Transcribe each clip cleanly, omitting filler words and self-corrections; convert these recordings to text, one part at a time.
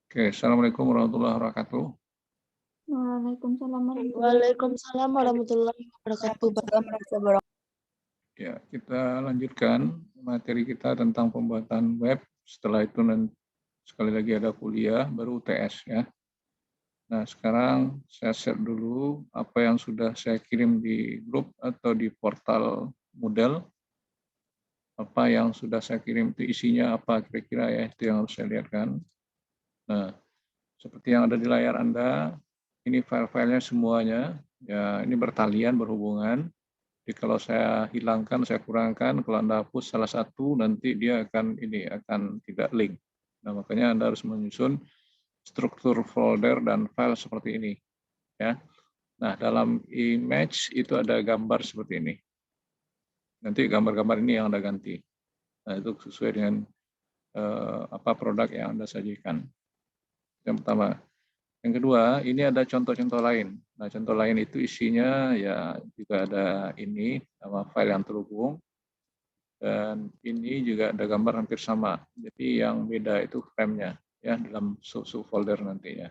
Oke, Assalamualaikum warahmatullahi wabarakatuh. Waalaikumsalam warahmatullahi Waalaikumsalam warahmatullahi wabarakatuh. wabarakatuh. Ya, kita lanjutkan materi kita tentang pembuatan web. Setelah itu sekali lagi ada kuliah, baru UTS ya. Nah, sekarang saya share dulu apa yang sudah saya kirim di grup atau di portal Moodle. Apa yang sudah saya kirim itu isinya apa kira-kira ya, itu yang harus saya lihatkan. Nah, seperti yang ada di layar Anda, ini file-filenya semuanya. Ya, ini bertalian, berhubungan. Jadi kalau saya hilangkan, saya kurangkan, kalau Anda hapus salah satu, nanti dia akan tidak link. Nah, makanya Anda harus menyusun struktur folder dan file seperti ini. Ya. Nah, dalam image itu ada gambar seperti ini. Nanti gambar-gambar ini yang Anda ganti. Nah, itu sesuai dengan produk yang Anda sajikan. Yang pertama. Yang kedua, ini ada contoh-contoh lain. Nah, contoh lain itu isinya ya juga ada ini, nama file yang terhubung. Dan ini juga ada gambar hampir sama. Jadi yang beda itu frame-nya ya dalam subfolder nantinya.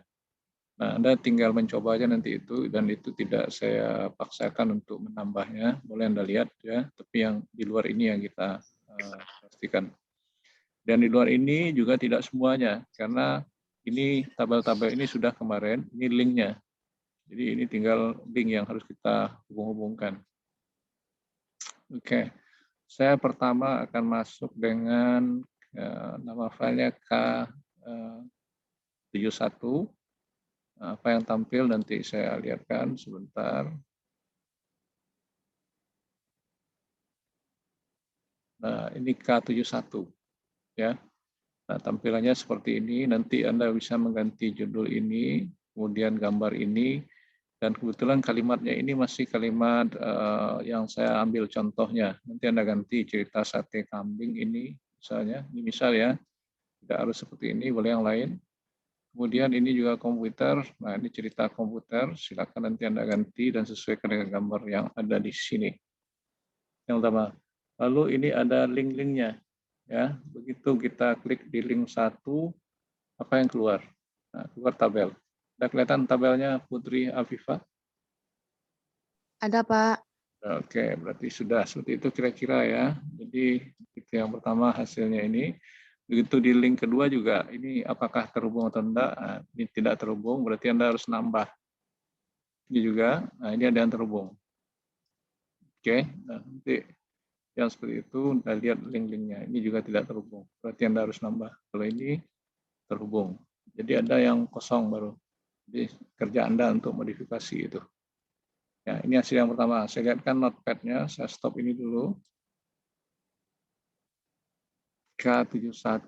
Nah, Anda tinggal mencoba aja nanti itu, dan itu tidak saya paksakan untuk menambahnya. Boleh Anda lihat ya, tapi yang di luar ini yang kita pastikan. Dan di luar ini juga tidak semuanya, karena ini tabel-tabel ini sudah kemarin, ini linknya. Jadi ini tinggal link yang harus kita hubung-hubungkan. Oke, saya pertama akan masuk dengan nama filenya K71. Apa yang tampil nanti saya lihatkan sebentar. Nah, ini K71 ya. Nah, tampilannya seperti ini. Nanti Anda bisa mengganti judul ini, kemudian gambar ini, dan kebetulan kalimatnya ini masih kalimat yang saya ambil contohnya. Nanti Anda ganti cerita sate kambing ini, misalnya. Ini misal ya, tidak harus seperti ini, boleh yang lain. Kemudian ini juga komputer. Nah, ini cerita komputer. Silakan nanti Anda ganti dan sesuaikan dengan gambar yang ada di sini. Yang pertama. Lalu ini ada link-linknya. Ya, begitu kita klik di link 1, apa yang keluar? Nah, keluar tabel. Sudah kelihatan tabelnya Putri Afifah? Ada, Pak. Oke, berarti sudah seperti itu kira-kira ya. Jadi itu yang pertama hasilnya ini. Begitu di link kedua juga, ini apakah terhubung atau tidak? Nah, ini tidak terhubung, berarti Anda harus nambah. Ini juga, nah ini ada yang terhubung. Oke, nah nanti yang seperti itu, Anda lihat link-linknya. Ini juga tidak terhubung, berarti Anda harus nambah. Kalau ini terhubung. Jadi ada yang kosong baru. Jadi kerja Anda untuk modifikasi itu. Ya, ini hasil yang pertama. Saya lihatkan notepad-nya, saya stop ini dulu. K71,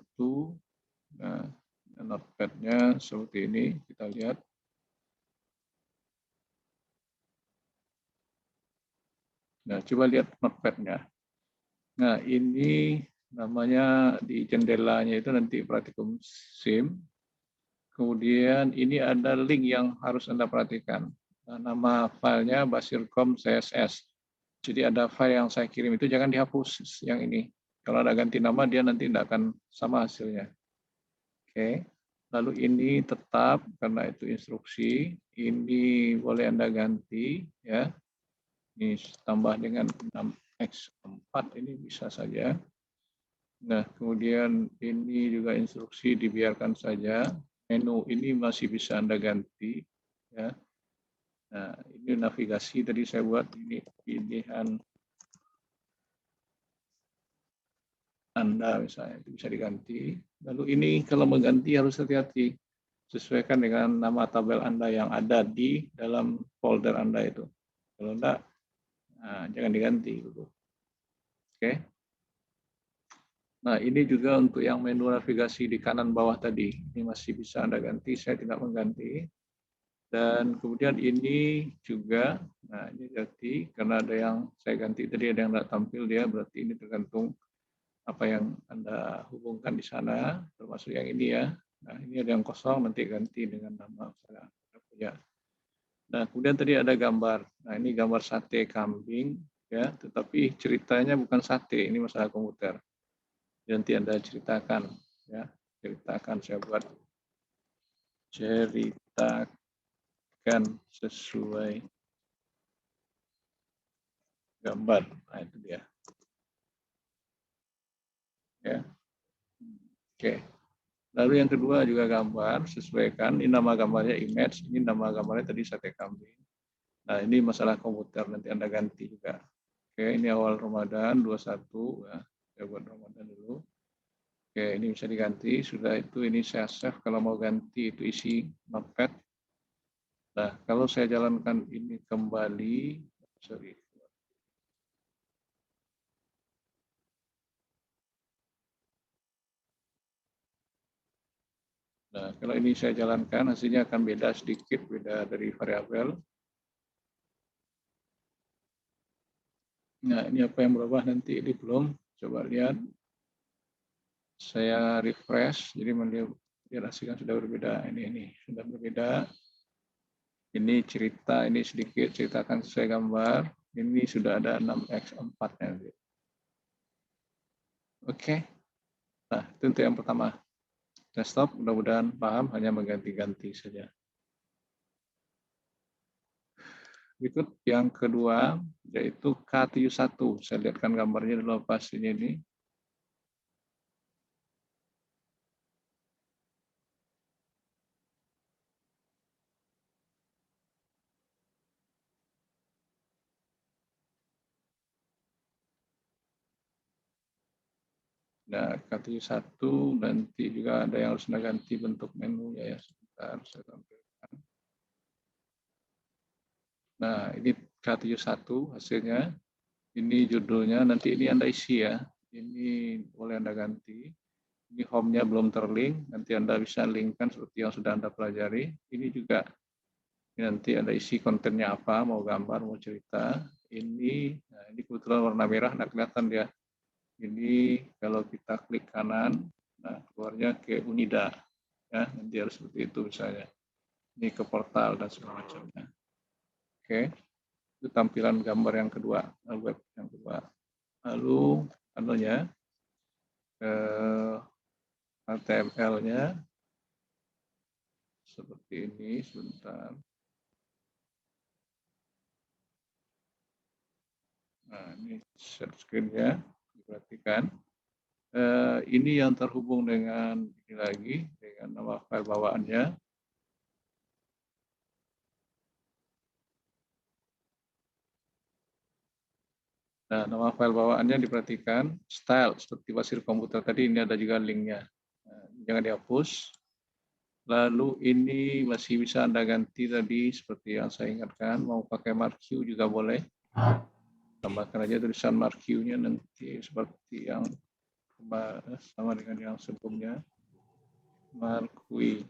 nah, notepad-nya seperti ini, kita lihat. Nah, coba lihat notepad-nya. Nah, ini namanya di jendelanya itu nanti praktikum SIM. Kemudian ini ada link yang harus Anda perhatikan. Nah, nama filenya basircom CSS. Jadi ada file yang saya kirim itu jangan dihapus yang ini. Kalau ada ganti nama dia nanti tidak akan sama hasilnya. Oke. Lalu ini tetap karena itu instruksi. Ini boleh Anda ganti ya. Ini tambah dengan 6x4 ini bisa saja. Nah, kemudian ini juga instruksi dibiarkan saja. Menu ini masih bisa Anda ganti ya. Nah, ini navigasi tadi saya buat ini pilihan Anda misalnya itu bisa diganti. Lalu ini kalau mengganti harus hati-hati. Sesuaikan dengan nama tabel Anda yang ada di dalam folder Anda itu. Kalau enggak, nah, jangan diganti. Oke. Nah, ini juga untuk yang menu navigasi di kanan bawah tadi. Ini masih bisa Anda ganti, saya tidak mengganti. Dan kemudian ini juga, nah ini ganti, karena ada yang saya ganti tadi, ada yang tidak tampil dia, berarti ini tergantung apa yang Anda hubungkan di sana, termasuk yang ini ya. Nah, ini ada yang kosong, nanti ganti dengan nama saya punya. Nah, kemudian tadi ada gambar. Nah, ini gambar sate kambing, ya, tetapi ceritanya bukan sate, ini masalah komputer. Nanti Anda ceritakan, ya, ceritakan saya buat. ceritakan sesuai gambar. Nah, itu dia. Ya. Oke. Lalu yang kedua juga gambar, sesuaikan. Ini nama gambarnya image, ini nama gambarnya tadi sate kambing. Nah, ini masalah komputer, nanti Anda ganti juga. Oke, ini awal Ramadan 21, ya. Saya buat Ramadan dulu. Oke, ini bisa diganti. Sudah itu ini saya save. Kalau mau ganti itu isi notepad. Nah, kalau saya jalankan ini kembali, sorry. Nah, kalau ini saya jalankan, hasilnya akan beda sedikit, beda dari variabel. Nah, ini apa yang berubah nanti? Ini belum. Coba lihat. Saya refresh, jadi melihat hasilnya sudah berbeda. Ini sudah berbeda. Ini cerita, ini sedikit ceritakan sesuai gambar. Ini sudah ada 6x4-nya. Oke. Nah, itu untuk yang pertama. Desktop, mudah-mudahan paham, hanya mengganti-ganti saja. Berikut yang kedua, yaitu K71. Saya lihatkan gambarnya dulu pas ini. Nah, K71 nanti juga ada yang harus ganti bentuk menunya ya. Sebentar, saya tampilkan. Nah, ini K71 hasilnya. Ini judulnya, nanti ini Anda isi ya. Ini boleh Anda ganti. Ini home-nya belum terlink, nanti Anda bisa linkkan seperti yang sudah Anda pelajari. Ini juga nanti Anda isi kontennya apa, mau gambar, mau cerita. Nah ini kebetulan warna merah, nah kelihatan dia. Ini kalau kita klik kanan, nah keluarnya ke Unida. Ya, nanti harus seperti itu misalnya. Ini ke portal dan segala macamnya. Oke, itu tampilan gambar yang kedua, web yang kedua. Lalu HTML-nya seperti ini, sebentar. Nah, ini share screen-nya, diperhatikan. Ini yang terhubung dengan ini lagi, dengan nama file bawaannya. Nah, nama file bawaannya diperhatikan, style, seperti pasir komputer tadi, ini ada juga linknya. Nah, jangan dihapus. Lalu ini masih bisa Anda ganti tadi, seperti yang saya ingatkan, mau pakai marquee juga boleh. Tambahkan aja tulisan marquee-nya nanti seperti yang sama dengan yang sebelumnya. Marquee.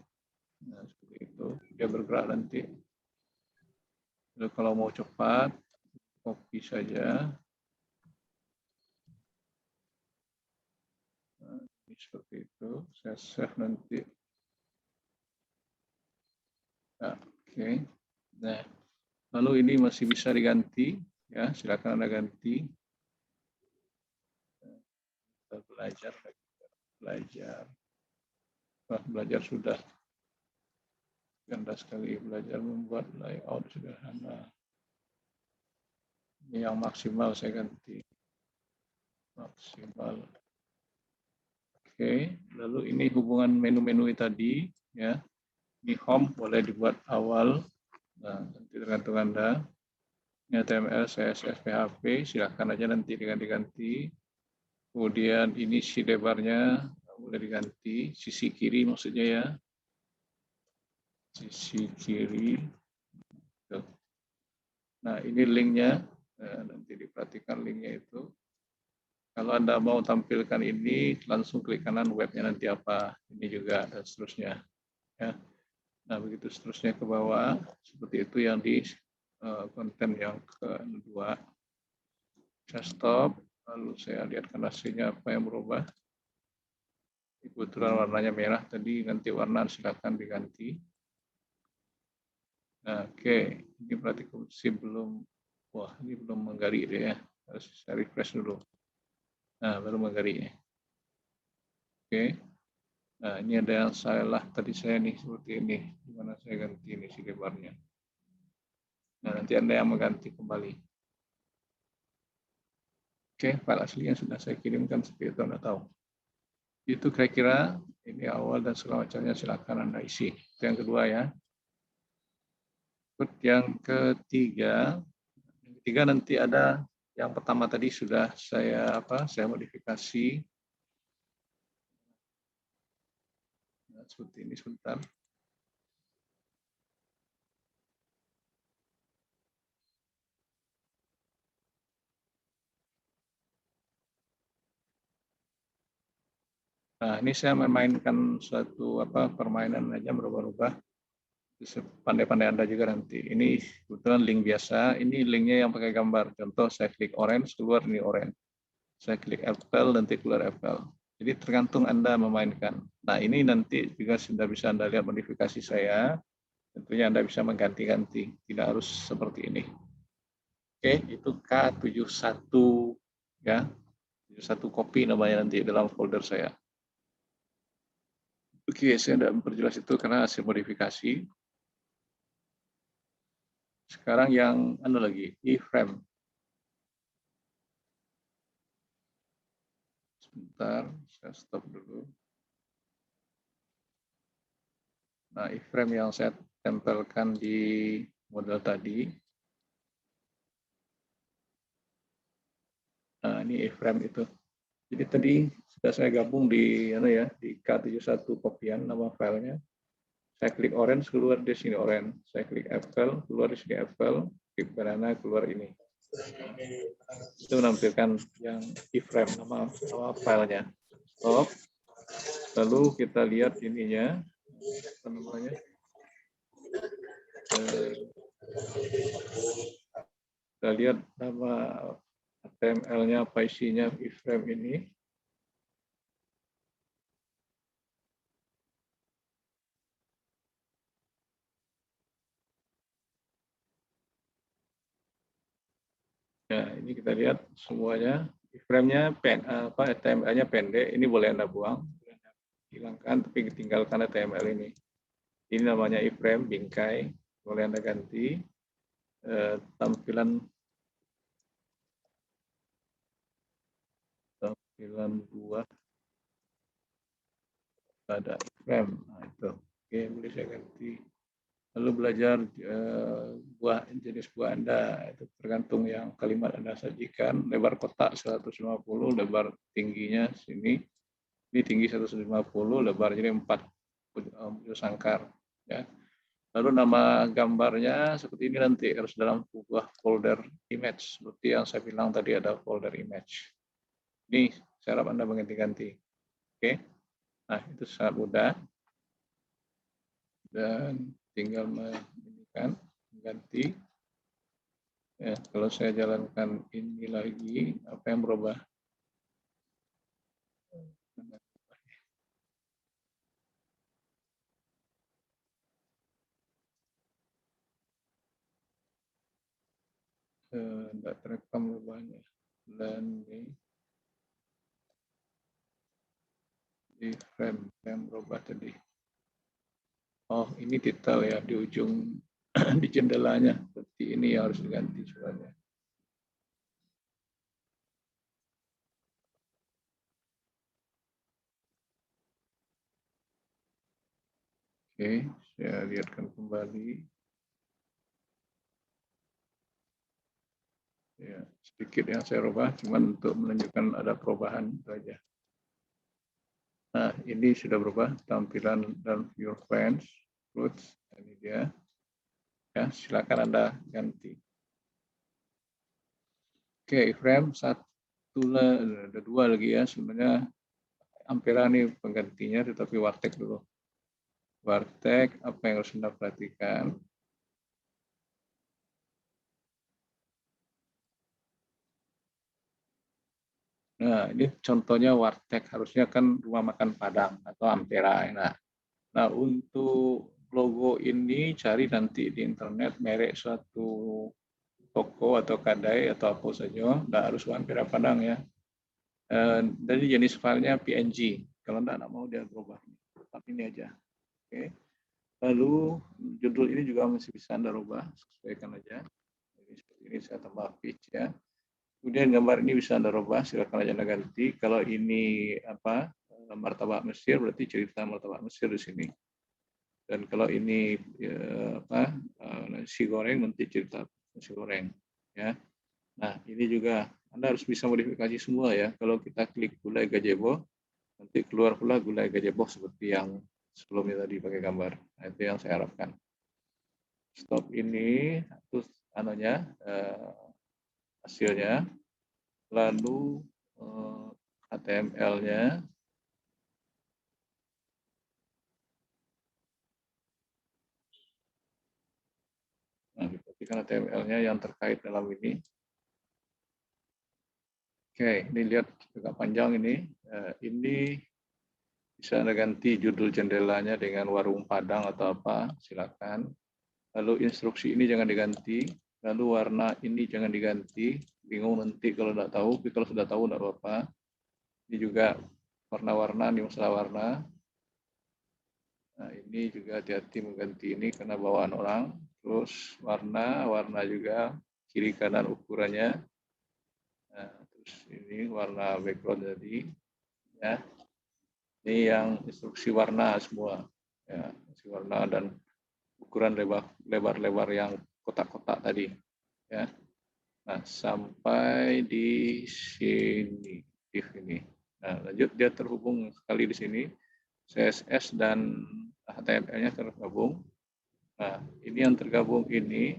Nah, seperti itu. Dia bergerak nanti. Lalu kalau mau cepat, copy saja. Nah, ini seperti itu. Saya save nanti. Nah, oke. Nah, lalu ini masih bisa diganti. Ya, silakan Anda ganti. Kita belajar. Wah, belajar sudah. Ganda sekali belajar membuat layout sederhana. Ini yang maksimal saya ganti. Maksimal. Oke, lalu ini hubungan menu-menu tadi, ya. Ini home boleh dibuat awal. Nah, nanti tergantung Anda. Ini HTML, CSS, PHP, silakan aja nanti diganti-ganti. Kemudian ini si lebarnya boleh diganti, sisi kiri maksudnya ya. Sisi kiri. Nah, ini linknya. Nanti diperhatikan linknya itu. Kalau Anda mau tampilkan ini, langsung klik kanan webnya nanti apa. Ini juga dan seterusnya. Ya. Nah, begitu seterusnya ke bawah. Seperti itu yang di konten yang kedua. Saya stop. Lalu saya lihatkan hasilnya apa yang berubah. Kebetulan warnanya merah tadi, nanti warna silakan diganti. Nah, oke, ini berarti belum, wah ini belum menggali deh ya. Harus saya refresh dulu. Nah, baru menggali. Oke. Nah, ini ada yang salah tadi saya nih, seperti ini. Gimana saya ganti ini si lebarnya. Nah, nanti Anda yang mengganti kembali. Oke, file aslinya sudah saya kirimkan seperti itu Anda tahu. Itu kira-kira ini awal dan segala macamnya silakan Anda isi. Itu yang kedua ya. Yang ketiga nanti ada yang pertama tadi sudah saya modifikasi. Nah, seperti ini sebentar. Nah, ini saya memainkan suatu permainan aja berubah-ubah. Pandai-pandai Anda juga nanti. Ini kebetulan link biasa. Ini linknya yang pakai gambar. Contoh saya klik orange, keluar ini orange. Saya klik apple, nanti keluar apple. Jadi tergantung Anda memainkan. Nah, ini nanti juga sudah bisa Anda lihat modifikasi saya. Tentunya Anda bisa mengganti-ganti. Tidak harus seperti ini. Oke, itu K71 ya. 71 copy namanya nanti dalam folder saya. Oke, saya tidak memperjelas itu karena hasil modifikasi. Sekarang yang lagi, iframe. Sebentar, saya stop dulu. Nah, iframe yang saya tempelkan di model tadi. Nah, ini iframe itu. Jadi tadi sudah saya gabung di K71 kopian nama filenya. Saya klik orange, keluar di sini orange. Saya klik apple, keluar di sini apple. Klik banana, keluar ini. Itu menampilkan yang iframe nama filenya. Stop. Lalu kita lihat ininya, apa namanya? Kita lihat nama HTML-nya, apa isinya iframe ini. Ya, ini kita lihat semuanya. Iframe-nya HTML-nya pendek, ini boleh Anda buang, hilangkan, tapi tinggalkan HTML ini. Ini namanya iframe, bingkai, boleh Anda ganti. Tampilan buah ada iframe. Nah, itu. Oke, boleh saya ganti. Lalu belajar jenis buah Anda, itu tergantung yang kalimat Anda sajikan. Lebar kotak 150, lebar tingginya sini. Ini tinggi 150, lebar jadi 4 bujur sangkar. Ya. Lalu nama gambarnya seperti ini nanti harus dalam sebuah folder image. Seperti yang saya bilang tadi ada folder image. Ini saya harap Anda mengganti-ganti. Oke. Nah, itu sangat mudah. Dan tinggal mengganti. Ya, kalau saya jalankan ini lagi, apa yang berubah? Tidak terekam berubahnya. Dan di frame yang berubah tadi. Oh, ini detail ya di ujung di jendelanya. Seperti ini yang harus diganti sebenarnya. Oke, saya lihatkan kembali. Ya, sedikit yang saya rubah, cuma untuk menunjukkan ada perubahan saja. Nah, ini sudah berubah tampilan dan view friends, fruits, ini dia. Ya, silakan Anda ganti. Oke, frame satu ada dua lagi ya sebenarnya. Ampera ini penggantinya, tetapi Wartek dulu. Wartek apa yang harus Anda perhatikan? Nah, ini contohnya Wartek, harusnya kan Rumah Makan Padang atau Ampera. Nah, untuk logo ini cari nanti di internet merek suatu toko atau kedai atau apa saja, tidak harus Ampera Padang ya. Dari jenis filenya PNG, kalau tidak mau dia berubah. ini aja. Oke. Lalu judul ini juga masih bisa Anda rubah, sesuaikan aja. Jadi seperti ini saya tambah pitch ya. Kemudian gambar ini bisa Anda rubah, silakan aja Anda ganti. Kalau ini martabak Mesir, berarti cerita martabak Mesir di sini. Dan kalau ini nasi goreng, nanti cerita nasi goreng. Ya. Nah, ini juga Anda harus bisa modifikasi semua ya. Kalau kita klik gulai gazebo, nanti keluar pula gulai gazebo seperti yang sebelumnya tadi pakai gambar. Nah, itu yang saya harapkan. Stop ini, terus hasilnya, lalu HTML-nya. Nah, diperhatikan HTML-nya yang terkait dalam ini. Oke, ini lihat agak panjang ini. Ini bisa Anda ganti judul jendelanya dengan warung Padang atau apa, silakan. Lalu instruksi ini jangan diganti. Lalu warna ini jangan diganti. Bingung nanti kalau tidak tahu, tapi kalau sudah tahu tidak apa-apa. Ini juga warna-warna, ini masalah warna. Nah, ini juga hati-hati mengganti ini karena bawaan orang. Terus warna juga kiri kanan ukurannya. Nah, terus ini warna background tadi. Ya. Ini yang instruksi warna semua. Ya, instruksi warna dan ukuran lebar-lebar yang kotak-kotak tadi. Ya. Nah, sampai di sini, div ini. Nah, lanjut dia terhubung sekali di sini. CSS dan HTML-nya tergabung. Nah, ini yang tergabung ini.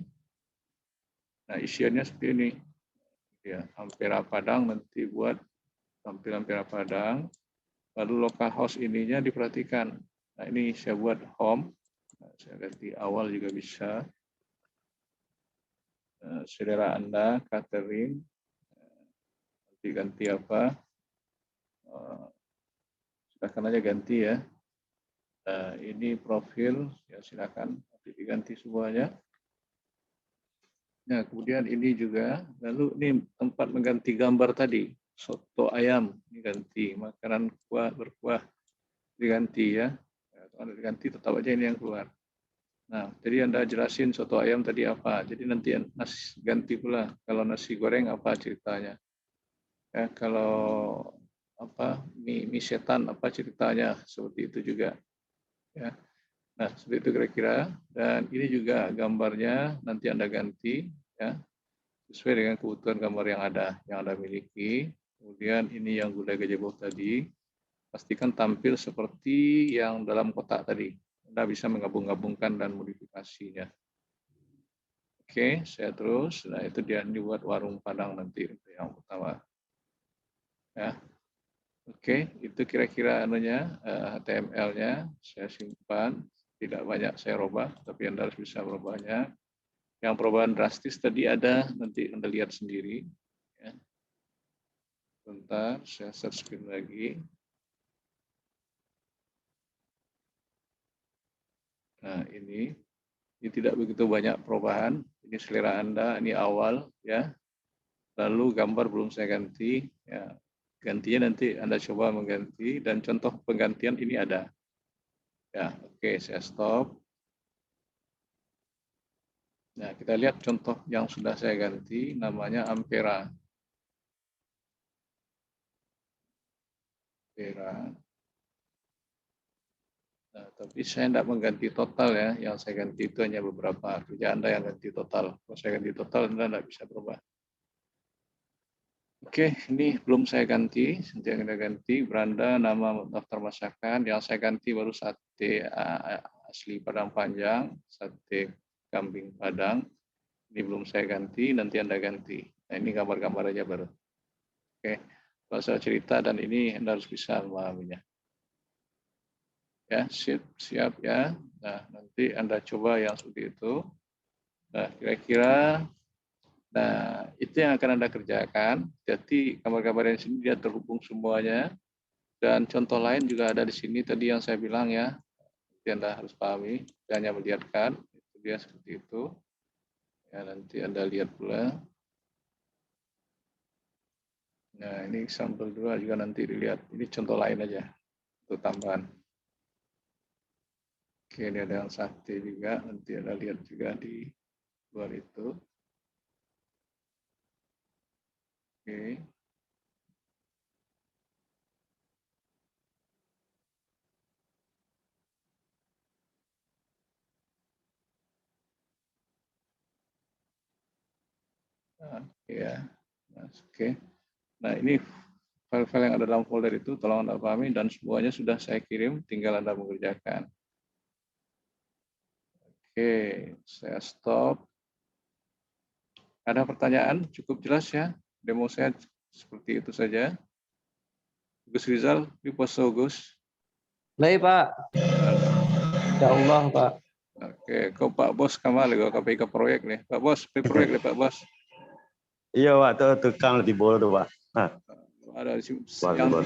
Nah, isiannya seperti ini. Ya, Ampera Padang nanti buat tampilan Ampera Padang. Lalu localhost ininya diperhatikan. Nah, ini saya buat home. Nah, saya ganti awal juga bisa. Selera Anda, catering. Nanti ganti apa? Silakan aja ganti ya. Nah, ini profil, ya silakan nanti diganti semuanya. Nah, kemudian ini juga, lalu ini tempat mengganti gambar tadi, soto ayam diganti, makanan kuah berkuah diganti ya. Kalau diganti tetap aja ini yang keluar. Nah, jadi Anda jelasin soto ayam tadi apa. Jadi nanti nasi ganti pula. Kalau nasi goreng apa ceritanya? Ya, kalau apa mie setan apa ceritanya? Seperti itu juga. Ya. Nah, seperti itu kira-kira. Dan ini juga gambarnya nanti Anda ganti ya sesuai dengan kebutuhan gambar yang Anda miliki. Kemudian ini yang gulai gazebo tadi, pastikan tampil seperti yang dalam kotak tadi. Anda bisa menggabung-gabungkan dan modifikasinya. Oke, saya terus. Nah, itu dia dibuat warung Padang nanti untuk yang pertama. Ya. Oke, itu kira-kira HTML-nya saya simpan. Tidak banyak saya robah, tapi Anda harus bisa merubahnya. Yang perubahan drastis tadi ada, nanti Anda lihat sendiri. Ya. Bentar, saya share screen lagi. Nah, ini tidak begitu banyak perubahan. Ini selera Anda, ini awal ya. Lalu gambar belum saya ganti. Ya. Gantinya nanti Anda coba mengganti dan contoh penggantian ini ada. Ya, oke, saya stop. Nah, kita lihat contoh yang sudah saya ganti, namanya Ampera. Ampera. Nah, tapi saya tidak mengganti total ya. Yang saya ganti itu hanya beberapa. Kerja Anda yang ganti total. Kalau saya ganti total, Anda tidak bisa berubah. Oke, ini belum saya ganti. Nanti yang kita ganti, beranda, nama daftar masakan. Yang saya ganti baru sate asli Padang Panjang, sate kambing Padang. Ini belum saya ganti, nanti Anda ganti. Nah, ini gambar-gambar aja baru. Oke, kalau saya cerita dan ini Anda harus bisa memahaminya. Ya, siap ya. Nah, nanti Anda coba yang seperti itu. Nah, kira-kira itu yang akan Anda kerjakan. Jadi gambar-gambar yang sini dia terhubung semuanya. Dan contoh lain juga ada di sini tadi yang saya bilang ya. Nanti Anda harus pahami. Saya hanya melihatkan. Itu dia seperti itu. Ya, nanti Anda lihat pula. Nah, ini sampel 2 juga nanti dilihat. Ini contoh lain aja. Untuk tambahan. Oke, ini ada yang sakti juga. Nanti ada lihat juga di luar itu. Oke. Oke ya. Oke. Nah, ini file-file yang ada dalam folder itu tolong Anda pahami dan semuanya sudah saya kirim, tinggal Anda mengerjakan. Oke, saya stop. Ada pertanyaan? Cukup jelas ya? Demo saya seperti itu saja. Gus Rizal, di poso Gus. Baik, Pak. Ya Allah, Pak. Oke, kau Pak Bos Kamal, kau KPI ke proyek nih. Pak Bos, proyek nih Pak Bos. Iya, Pak, tuh tukang di bawah tuh, Pak. Ada Wah,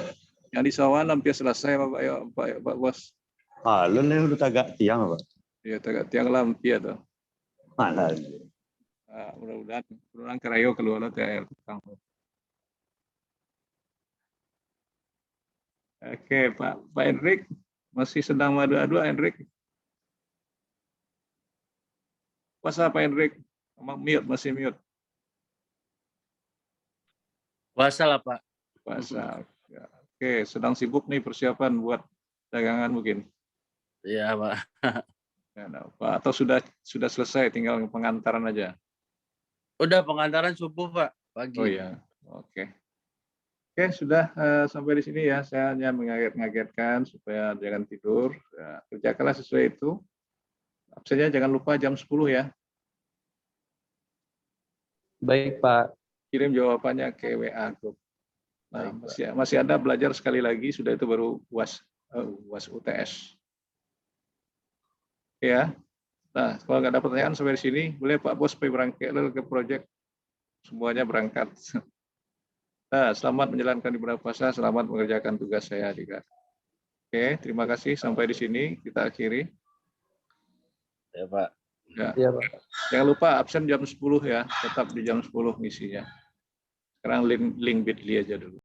yang di Sawan hampir selesai Pak, ya, Pak Bos. lu nih udah tagak tiang, Pak. Iya, tegak tiang lampir tuh. Mana? Nah, mudah-mudahan kerayo keluar THR tukang. Oke, Pak Hendrik masih sedang madu-adu, Hendrik. Puasa Pak Hendrik, mute, masih mute. Puasa lah, Pak. Puasa. Ya. Oke, sedang sibuk nih persiapan buat dagangan mungkin. Iya, Pak. Ya, nah, Pak, atau sudah selesai, tinggal pengantaran aja. Udah pengantaran subuh, Pak. Pagi. Oh iya, oke. Oke, sudah sampai di sini ya. Saya hanya mengaget-ngagetkan supaya jangan tidur. Ya, kerjakanlah sesuai itu. Absennya jangan lupa jam 10 ya. Baik, Pak. Kirim jawabannya ke WA grup. Nah, masih ada belajar sekali lagi. Sudah itu baru UAS UTS. Oke ya. Nah, kalau nggak ada pertanyaan sampai di sini, boleh Pak Bos berangkat ke proyek. Semuanya berangkat. Nah, selamat menjalankan ibadah puasa, selamat mengerjakan tugas saya juga. Oke, terima kasih. Sampai di sini kita akhiri. Ya, Pak. Ya. Iya, Pak. Jangan lupa absen jam 10 ya, tetap di jam 10 ngisinya. Sekarang link Bitly aja dulu.